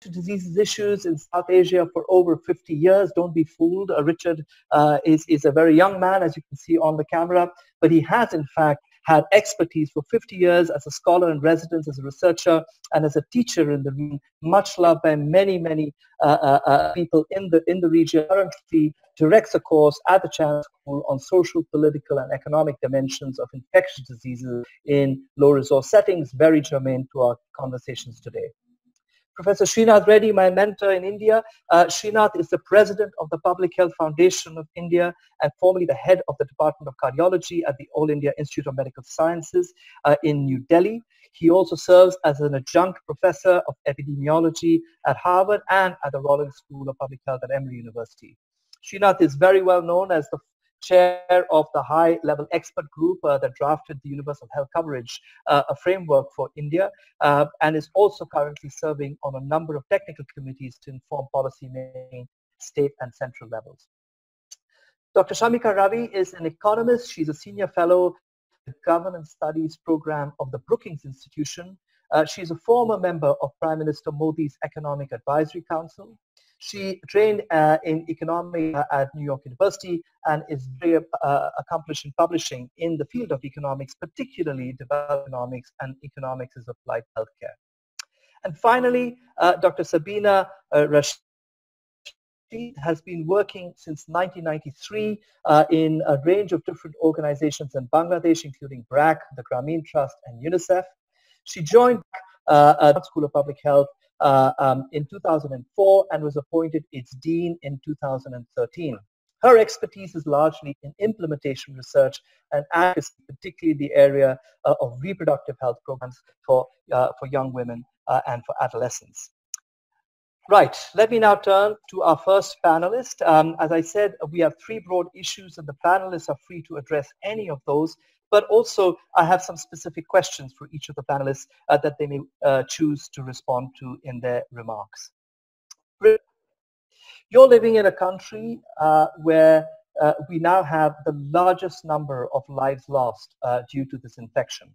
diseases issues in South Asia for over 50 years. Don't be fooled. Richard is a very young man, as you can see on the camera, but he has, in fact, had expertise for 50 years as a scholar in residence, as a researcher, and as a teacher in the region, much loved by many, many people in the region. Currently directs a course at the Chan School on social, political, and economic dimensions of infectious diseases in low-resource settings, very germane to our conversations today. Professor Srinath Reddy, my mentor in India. Srinath is the president of the Public Health Foundation of India and formerly the head of the Department of Cardiology at the All India Institute of Medical Sciences in New Delhi. He also serves as an adjunct professor of epidemiology at Harvard and at the Rollins School of Public Health at Emory University. Srinath is very well known as the chair of the high-level expert group that drafted the Universal Health Coverage a framework for India, and is also currently serving on a number of technical committees to inform policy making state and central levels. Dr. Shamika Ravi is an economist. She's a senior fellow in the Governance Studies program of the Brookings Institution. She's a former member of Prime Minister Modi's Economic Advisory Council. She trained in economics at New York University and is very accomplished in publishing in the field of economics, particularly development economics and economics as applied healthcare. And finally, Dr. Sabina Rashid has been working since 1993 in a range of different organizations in Bangladesh, including BRAC, the Grameen Trust, and UNICEF. She joined the School of Public Health in 2004 and was appointed its dean in 2013. Her expertise is largely in implementation research and advocacy, particularly the area of reproductive health programs for young women and for adolescents. Right, let me now turn to our first panelist. As I said, we have three broad issues and the panelists are free to address any of those. But also, I have some specific questions for each of the panelists that they may choose to respond to in their remarks. You're living in a country where we now have the largest number of lives lost due to this infection.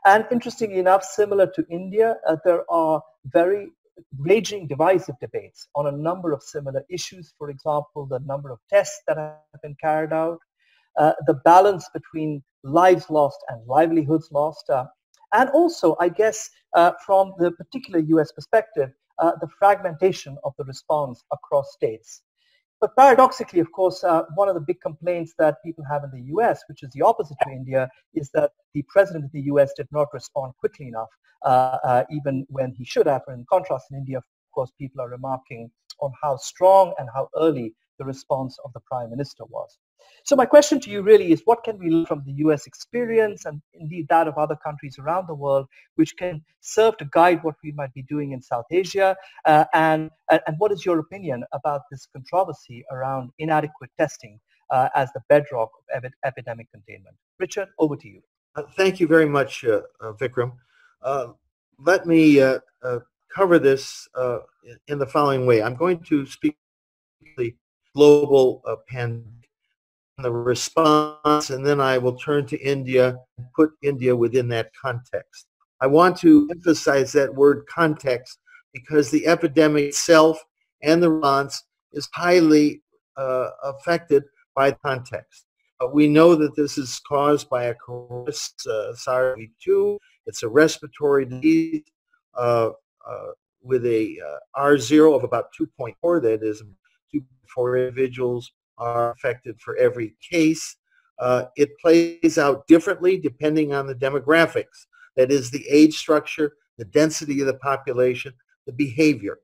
And interestingly enough, similar to India, there are very raging divisive debates on a number of similar issues. For example, the number of tests that have been carried out, the balance between lives lost and livelihoods lost, and also, I guess, from the particular US perspective, the fragmentation of the response across states. But paradoxically, of course, one of the big complaints that people have in the US, which is the opposite to India, is that the president of the US did not respond quickly enough, even when he should have. And in contrast, in India, of course, people are remarking on how strong and how early the response of the prime minister was. So my question to you really is, what can we learn from the US experience and indeed that of other countries around the world, which can serve to guide what we might be doing in South Asia? And what is your opinion about this controversy around inadequate testing as the bedrock of epidemic containment? Richard, over to you. Thank you very much, Vikram. Let me cover this in the following way. I'm going to speak the global pandemic, the response, and then I will turn to India and put India within that context. I want to emphasize that word context because the epidemic itself and the response is highly affected by context. We know that this is caused by a SARS-CoV-2. It's a respiratory disease with a R0 of about 2.4. That is, 2.4 individuals are affected for every case. It plays out differently depending on the demographics. That is, the age structure, the density of the population, the behavior.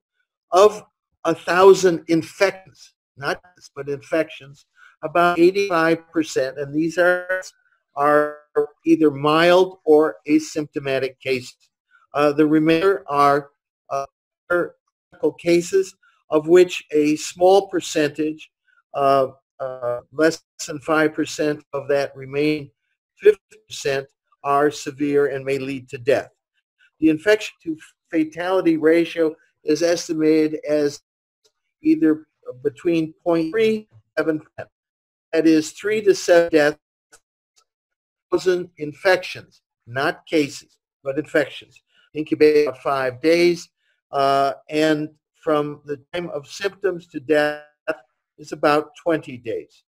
Of 1,000 infections, not this, but infections, about 85%, and these are either mild or asymptomatic cases. The remainder are clinical cases, of which a small percentage, less than 5% of that remaining 50% are severe and may lead to death. The infection to fatality ratio is estimated as either between 0.3 and 7%. That is 3 to 7 deaths, 1,000 infections, not cases, but infections. Incubate about 5 days. and from the time of symptoms to death is about 20 days.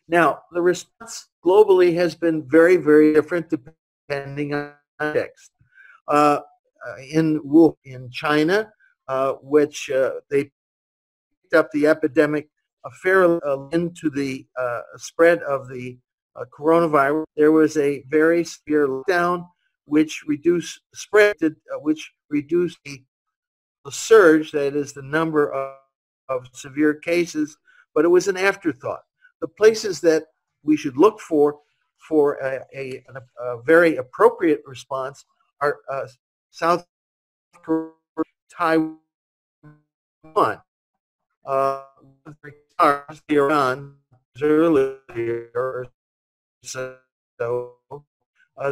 Now, the response globally has been very, very different depending on context. In Wuhan, in China, which they picked up the epidemic fairly into the spread of the coronavirus, there was a very severe lockdown, which reduced spread, which reduced the surge, that is the number of severe cases, but it was an afterthought. The places that we should look for a very appropriate response are South Korea, Taiwan, Iran earlier. So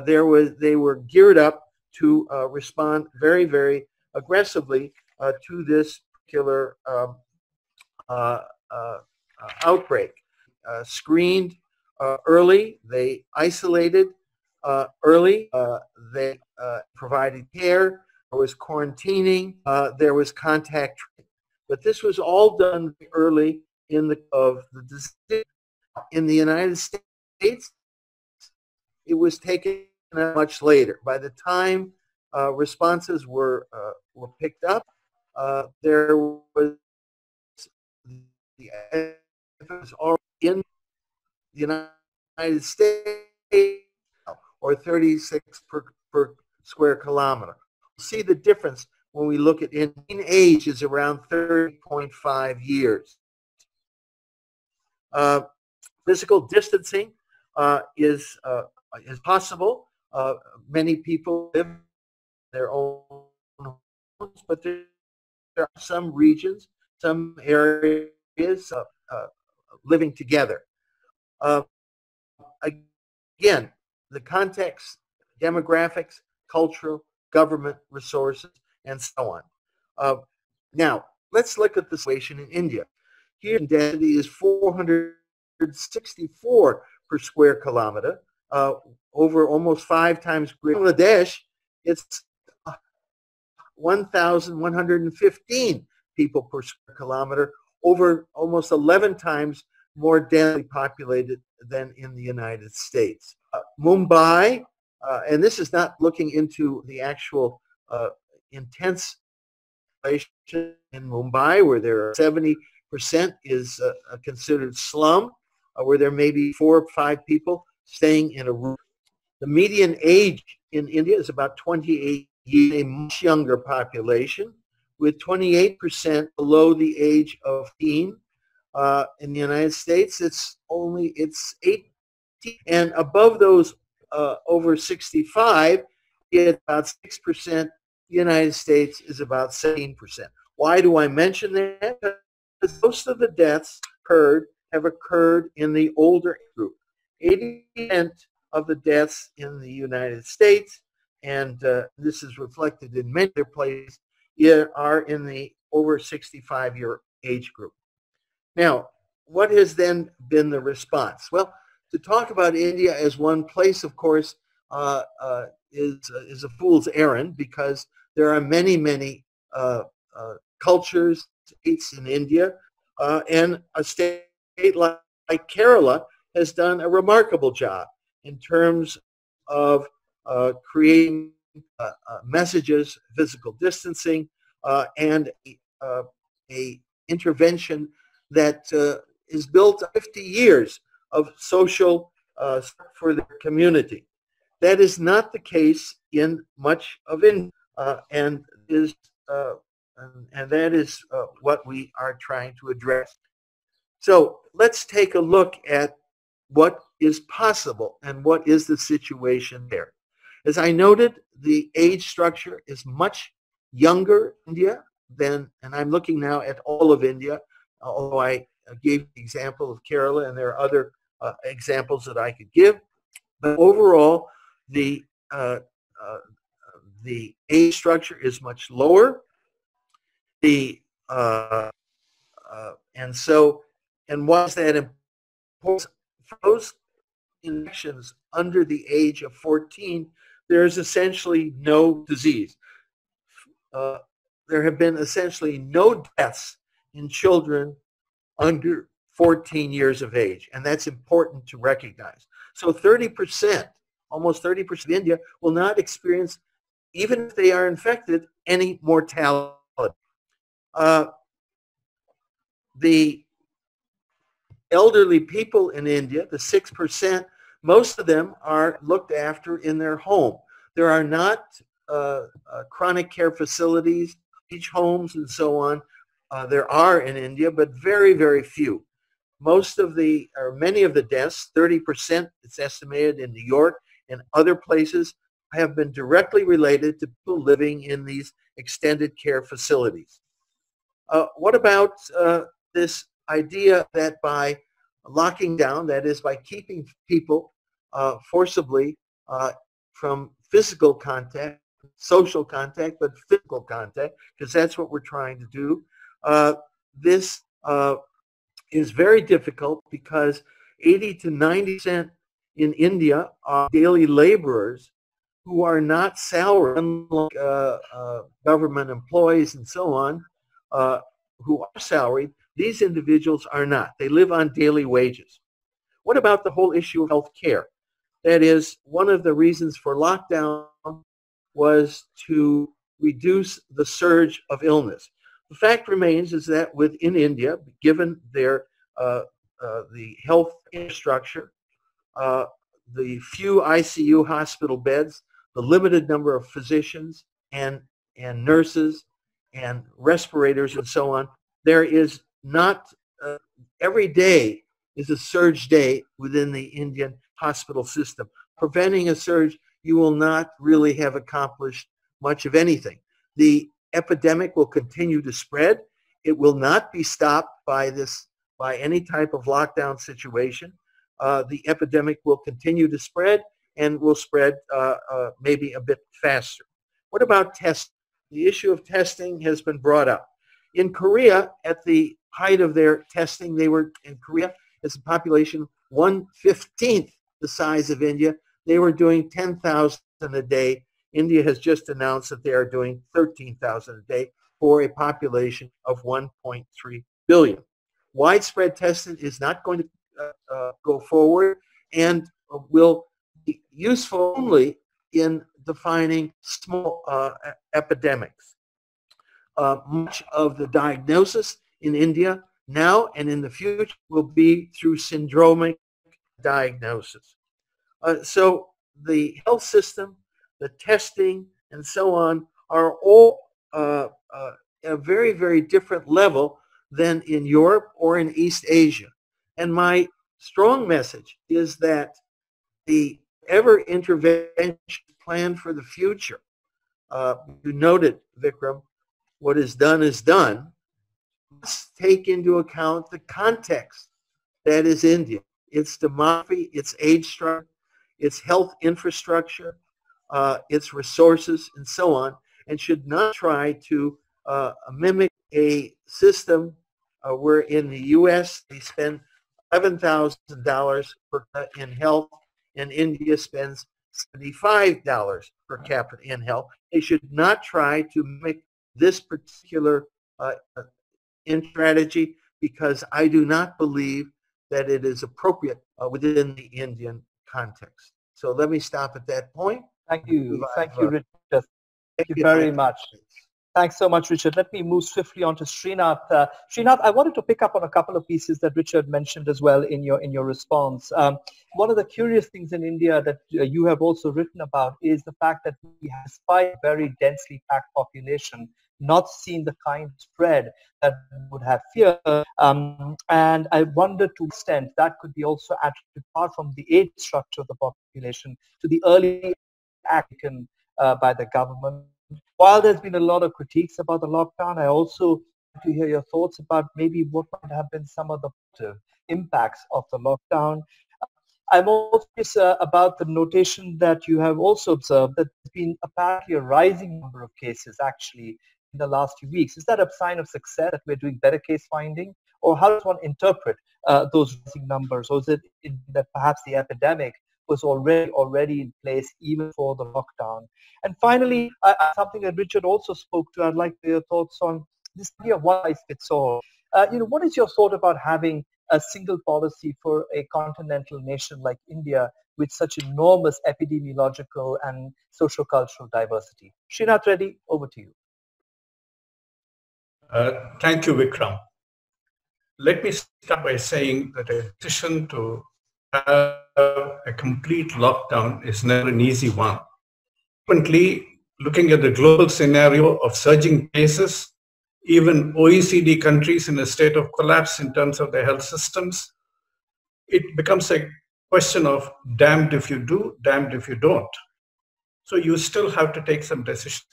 they were geared up to respond very, very aggressively to this particular outbreak. Screened early, they isolated early, they provided care, there was quarantining, there was contact tracing. But this was all done early in the disease. In the United States, it was taken much later. By the time responses were picked up, there was the evidence already in the United States, or 36 per square kilometer. You see the difference when we look at in age is around 30.5 years. Physical distancing is possible. Many people live in their own homes, but there are some regions, some areas living together. Again, the context, demographics, cultural, government resources, and so on. Now, let's look at the situation in India. Here, density is 464 per square kilometer, over almost 5 times greater. Bangladesh, it's 1,115 people per square kilometer, over almost 11 times more densely populated than in the United States. Mumbai, and this is not looking into the actual intense population in Mumbai, where there are 70% is considered slum, where there may be 4 or 5 people staying in a room. The median age in India is about 28 years, a much younger population, with 28% below the age of 18. In the United States, it's 18, and above those over 65, it's about 6%. The United States is about 17%. Why do I mention that? Because most of the deaths have occurred in the older group. 80% of the deaths in the United States, and this is reflected in many other places, are in the over 65-year age group. Now, what has then been the response? Well, to talk about India as one place, of course, is a fool's errand, because there are many, many cultures, states in India, and a state like Kerala has done a remarkable job in terms of creating messages, physical distancing, and a intervention that is built on 50 years of social for the community. That is not the case in much of India, and that is what we are trying to address. So let's take a look at what is possible and what is the situation there. As I noted, the age structure is much younger in India than, and I'm looking now at all of India, although I gave the example of Kerala, and there are other examples that I could give. But overall, the age structure is much lower. And why is that important? For those infections under the age of 14, there is essentially no disease. there have been essentially no deaths in children under 14 years of age, and that's important to recognize. So 30%, almost 30% of India will not experience, even if they are infected, any mortality. The elderly people in India, the 6%, most of them are looked after in their home. There are not chronic care facilities, beach homes, and so on. There are in India, but very, very few. Most of the, or many of the deaths, 30%, it's estimated in New York and other places, have been directly related to people living in these extended care facilities. What about this idea that by locking down, that is by keeping people forcibly from physical contact, social contact, but physical contact, because that's what we're trying to do. This is very difficult because 80 to 90% in India are daily laborers who are not salaried, unlike government employees and so on, who are salaried. These individuals are not. They live on daily wages. What about the whole issue of health care? That is, one of the reasons for lockdown was to reduce the surge of illness. The fact remains is that within India, given their the health infrastructure, the few ICU hospital beds, the limited number of physicians and nurses and respirators and so on, there is not, every day is a surge day within the Indian hospital system. Preventing a surge, you will not really have accomplished much of anything. The epidemic will continue to spread. It will not be stopped by any type of lockdown situation. The epidemic will continue to spread and will spread maybe a bit faster. What about testing? The issue of testing has been brought up. In Korea, at the height of their testing, they were in Korea, as a population 1/15 the size of India. They were doing 10,000 a day. India has just announced that they are doing 13,000 a day for a population of 1.3 billion. Widespread testing is not going to go forward and will be useful only in defining small epidemics. Much of the diagnosis in India now and in the future will be through syndromic diagnosis. So the health system, the testing, and so on are all at a very, very different level than in Europe or in East Asia. And my strong message is that the ever intervention plan for the future, you noted, Vikram, what is done, must take into account the context that is India, its demography, its age structure, its health infrastructure, its resources, and so on, and should not try to mimic a system where in the U.S. they spend $11,000 in health, and India spends $75 per capita in health. They should not try to mimic this particular strategy, because I do not believe that it is appropriate within the Indian context. So let me stop at that point. Thank you, Richard. Thank you very much. Thanks so much, Richard. Let me move swiftly on to Srinath. Srinath, I wanted to pick up on a couple of pieces that Richard mentioned as well in your response. One of the curious things in India that you have also written about is the fact that we have, despite a very densely packed population, not seen the kind of spread that we would have feared. And I wonder to what extent that could be also attributed, apart from the age structure of the population, to the early action by the government. While there's been a lot of critiques about the lockdown, I also want to hear your thoughts about maybe what might have been some of the positive impacts of the lockdown. I'm also curious about the notation that you have also observed that there's been apparently a rising number of cases actually in the last few weeks. Is that a sign of success, that we're doing better case finding? Or how does one interpret those rising numbers? Or is it that perhaps the epidemic was already in place even for the lockdown. And finally, something that Richard also spoke to, I'd like your thoughts on this idea of one size fits all. What is your thought about having a single policy for a continental nation like India with such enormous epidemiological and social-cultural diversity? Srinath, Reddy, over to you. Thank you, Vikram. Let me start by saying that a decision to have a complete lockdown is never an easy one. Frequently, looking at the global scenario of surging cases, even OECD countries in a state of collapse in terms of their health systems, it becomes a question of damned if you do, damned if you don't. So you still have to take some decisions.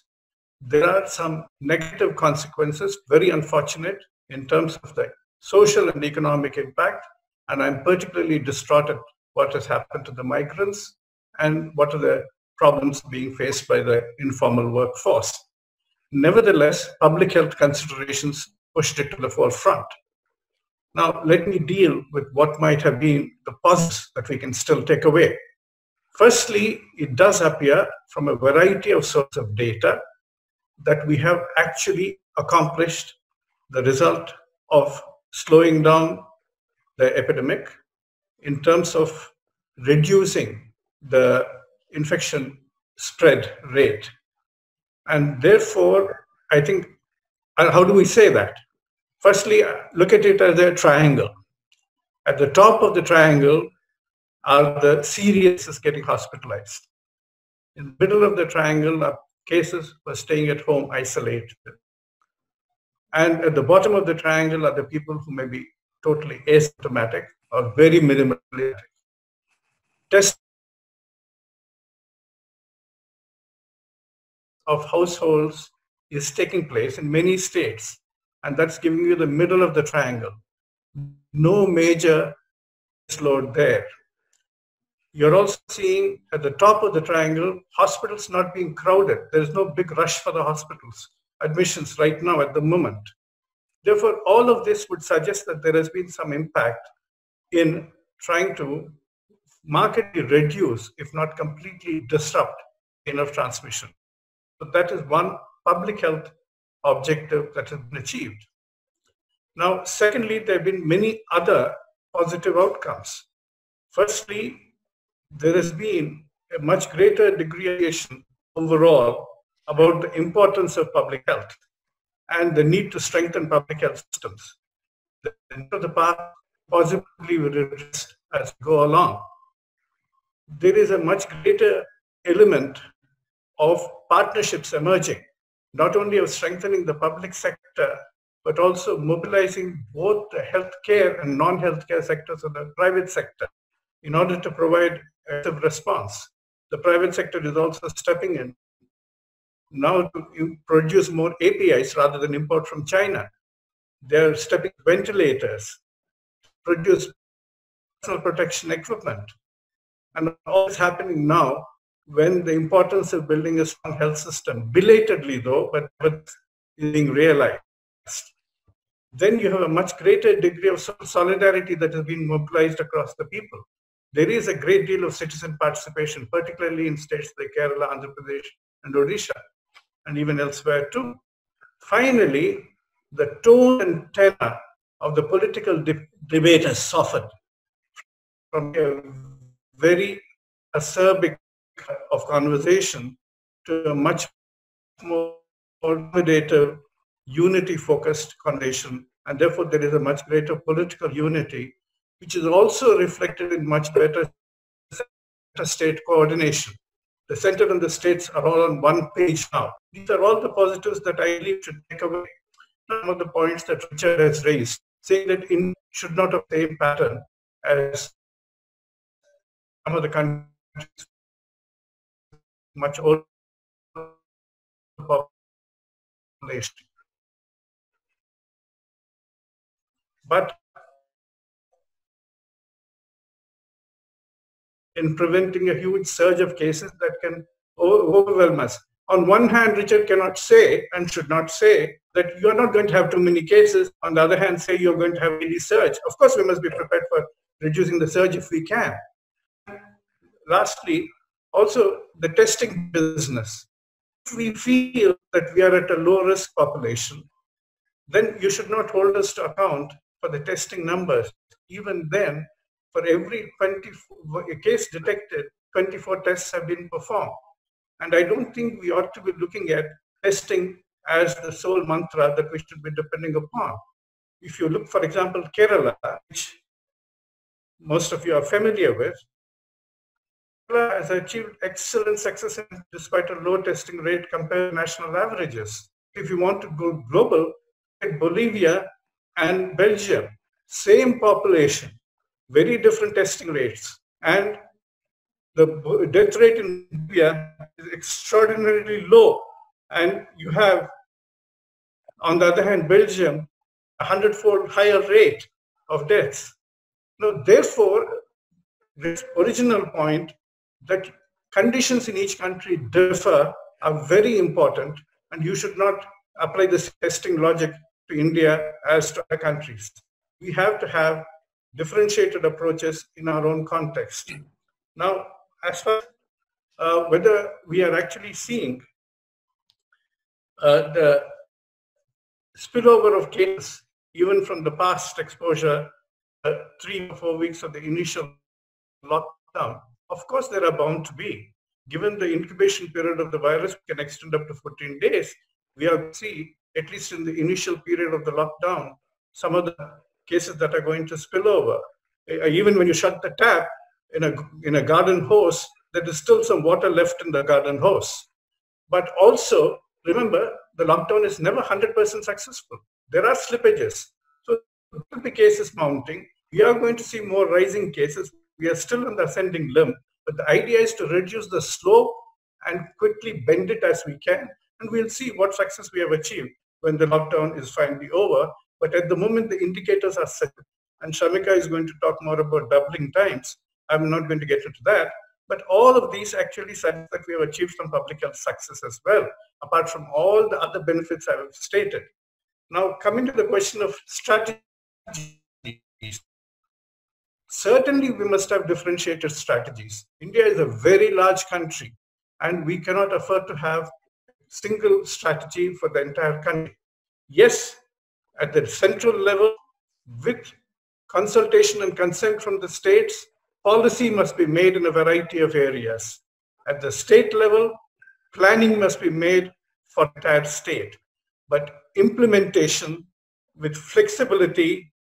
There are some negative consequences, very unfortunate in terms of the social and economic impact. And I'm particularly distraught at what has happened to the migrants and what are the problems being faced by the informal workforce. Nevertheless, public health considerations pushed it to the forefront. Now, let me deal with what might have been the positives that we can still take away. Firstly, it does appear from a variety of sources of data that we have actually accomplished the result of slowing down the epidemic in terms of reducing the infection spread rate. And therefore, I think, how do we say that? Firstly, look at it as a triangle. At the top of the triangle are the serious cases getting hospitalized. In the middle of the triangle are cases who are staying at home isolated. And at the bottom of the triangle are the people who may be totally asymptomatic or very minimally. Test of households is taking place in many states, and that's giving you the middle of the triangle. No major load there. You're also seeing at the top of the triangle, hospitals not being crowded. There's no big rush for the hospitals, admissions right now at the moment. Therefore, all of this would suggest that there has been some impact in trying to markedly reduce, if not completely disrupt, chain of transmission. So that is one public health objective that has been achieved. Now, secondly, there have been many other positive outcomes. Firstly, there has been a much greater degree of education overall about the importance of public health and the need to strengthen public health systems. The path possibly will addressed as we go along. There is a much greater element of partnerships emerging, not only of strengthening the public sector, but also mobilizing both the healthcare and non-healthcare sectors of the private sector in order to provide active response. The private sector is also stepping in now to produce more APIs rather than import from China. They're stepping ventilators, produce personal protection equipment. And all is happening now when the importance of building a strong health system, belatedly though, but is being realized. Then you have a much greater degree of solidarity that has been mobilized across the people. There is a great deal of citizen participation, particularly in states like Kerala, Andhra Pradesh, and Odisha, and even elsewhere too. Finally, the tone and tenor of the political debate has softened from a very acerbic of conversation to a much more accommodative, unity-focused conversation, and therefore there is a much greater political unity, which is also reflected in much better state coordination. The center and the states are all on one page now. These are all the positives that I believe should take away. Some of the points that Richard has raised, saying that India should not have the same pattern as some of the countries much older population. But in preventing a huge surge of cases that can overwhelm us. On one hand, Richard cannot say and should not say that you're not going to have too many cases. On the other hand, say you're going to have any surge. Of course, we must be prepared for reducing the surge if we can. lastly, also the testing business. If we feel that we are at a low risk population, then you should not hold us to account for the testing numbers. Even then, for every 24 case detected, 24 tests have been performed. And I don't think we ought to be looking at testing as the sole mantra that we should be depending upon. If you look, for example, Kerala, which most of you are familiar with, Kerala has achieved excellent success despite a low testing rate compared to national averages. If you want to go global, at Bolivia and Belgium, same population, very different testing rates, and the death rate in Bolivia is extraordinarily low. And you have, on the other hand, Belgium, 100-fold higher rate of deaths. Now, therefore, this original point that conditions in each country differ are very important, and you should not apply this testing logic to India as to other countries. We have to have differentiated approaches in our own context. Now, as far as whether we are actually seeing the spillover of cases, even from the past exposure, 3 or 4 weeks of the initial lockdown, of course there are bound to be. Given the incubation period of the virus can extend up to 14 days, we have to see, at least in the initial period of the lockdown, some of the cases that are going to spill over. Even when you shut the tap in a garden hose, there is still some water left in the garden hose. But also, remember, the lockdown is never 100% successful. There are slippages. So the case is mounting. We are going to see more rising cases. We are still on the ascending limb. But the idea is to reduce the slope and quickly bend it as we can. And we'll see what success we have achieved when the lockdown is finally over. But at the moment, the indicators are set. And Shamika is going to talk more about doubling times. I'm not going to get into that. But all of these actually suggest that we have achieved some public health success as well, apart from all the other benefits I have stated. Now, coming to the question of strategies, certainly we must have differentiated strategies. India is a very large country, and we cannot afford to have a single strategy for the entire country. Yes, at the central level, with consultation and consent from the states, policy must be made in a variety of areas. At the state level, planning must be made for the entire state. But implementation with flexibility,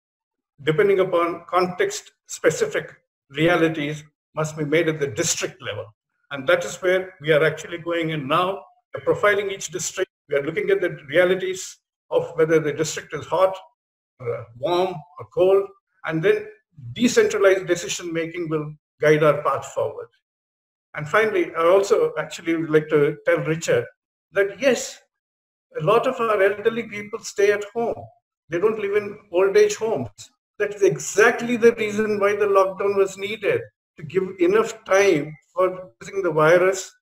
depending upon context-specific realities, must be made at the district level. And that is where we are actually going in now. We are profiling each district. We are looking at the realities of whether the district is hot, or warm, or cold, and then decentralized decision making will guide our path forward. And finally, I also actually would like to tell Richard that yes, a lot of our elderly people stay at home. They don't live in old age homes. That is exactly the reason why the lockdown was needed, to give enough time for using the virus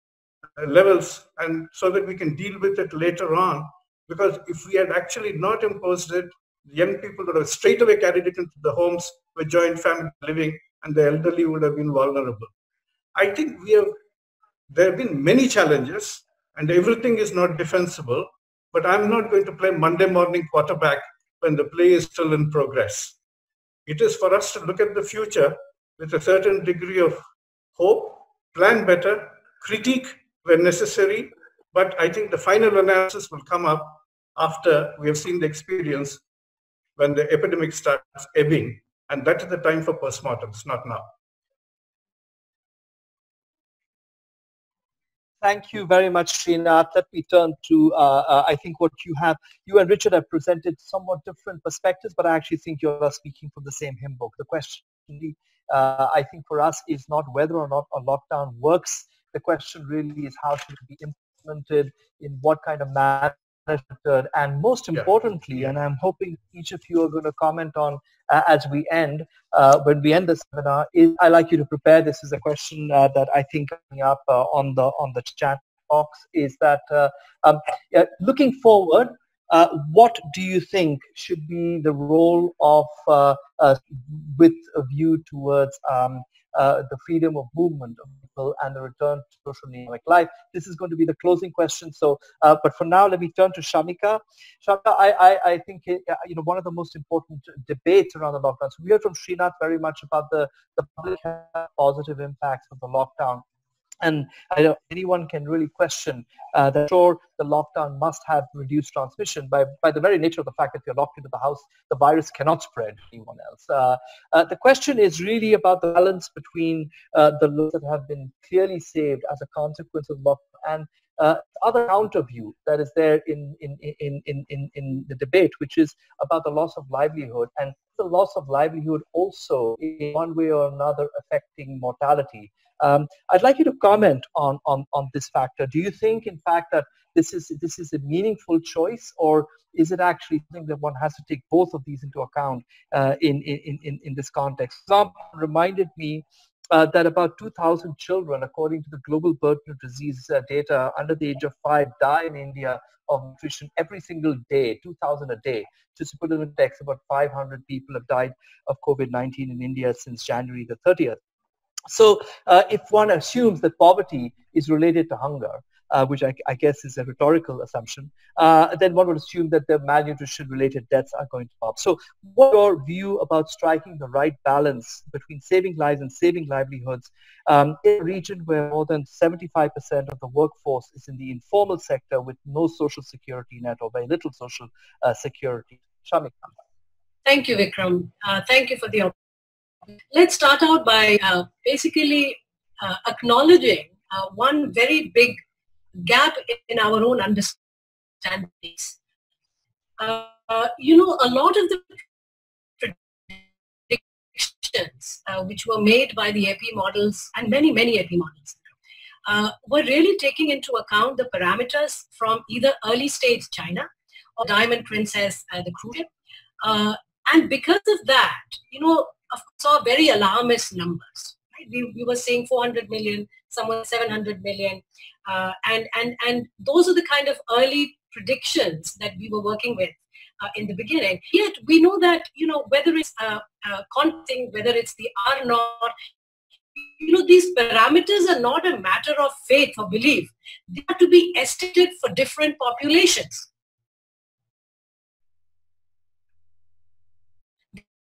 levels, and so that we can deal with it later on. Because if we had actually not imposed it, young people would have straight away carried it into the homes with joint family living, and the elderly would have been vulnerable. I think there have been many challenges, and everything is not defensible, but I'm not going to play Monday morning quarterback when the play is still in progress. It is for us to look at the future with a certain degree of hope, plan better, critique when necessary, but I think the final analysis will come up after we have seen the experience when the epidemic starts ebbing, and that is the time for postmortems, not now. Thank you very much, Srinath. Let me turn to, I think what you and Richard have presented somewhat different perspectives, but I actually think you're speaking from the same hymn book. The question, I think for us, is not whether or not a lockdown works. The question really is how should it be implemented, in what kind of manner, and most importantly, and I'm hoping each of you are going to comment on as we end, when we end the seminar, is I'd like you to prepare. This is a question that I think coming up on the chat box, is that looking forward, what do you think should be the role of, with a view towards the freedom of movement of people and the return to social and economic life? This is going to be the closing question. So, but for now, let me turn to Shamika. Shamika, I think one of the most important debates around the lockdown. So we heard from Srinath very much about the public health positive impacts of the lockdown. And I don't, anyone can really question that. Sure, the lockdown must have reduced transmission by the very nature of the fact that you're locked into the house. The virus cannot spread to anyone else. The question is really about the balance between the lives that have been clearly saved as a consequence of lockdown and other counter view that is there in the debate, which is about the loss of livelihood, and the loss of livelihood also in one way or another affecting mortality. I'd like you to comment on this factor. Do you think, in fact, that this is a meaningful choice, or is it actually something that one has to take both of these into account in this context? Example reminded me that about 2,000 children, according to the global burden of disease data, under the age of 5 die in India of nutrition every single day, 2,000 a day. Just to put it in context, about 500 people have died of COVID-19 in India since January the 30th. So if one assumes that poverty is related to hunger, which I guess is a rhetorical assumption, then one would assume that the malnutrition-related deaths are going to go up. So what's your view about striking the right balance between saving lives and saving livelihoods in a region where more than 75% of the workforce is in the informal sector with no social security net or very little social security? Shamika. Thank you, Vikram. Thank you for the opportunity. Let's start out by basically acknowledging one very big gap in our own understanding. A lot of the predictions which were made by the AP models and many AP models were really taking into account the parameters from either early stage China or Diamond Princess, the cruise ship. And because of that, of course, saw very alarmist numbers. Right? We were saying 400 million, somewhere 700 million. And those are the kind of early predictions that we were working with in the beginning. Yet we know that, whether it's conting, whether it's the R naught, these parameters are not a matter of faith or belief. They have to be estimated for different populations.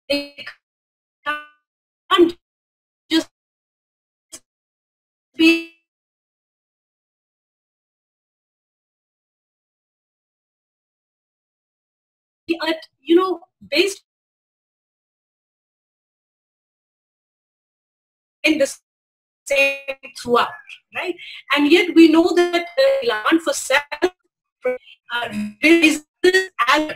They can't just be based in the same throughout, right? And yet we know that the demand for self raises as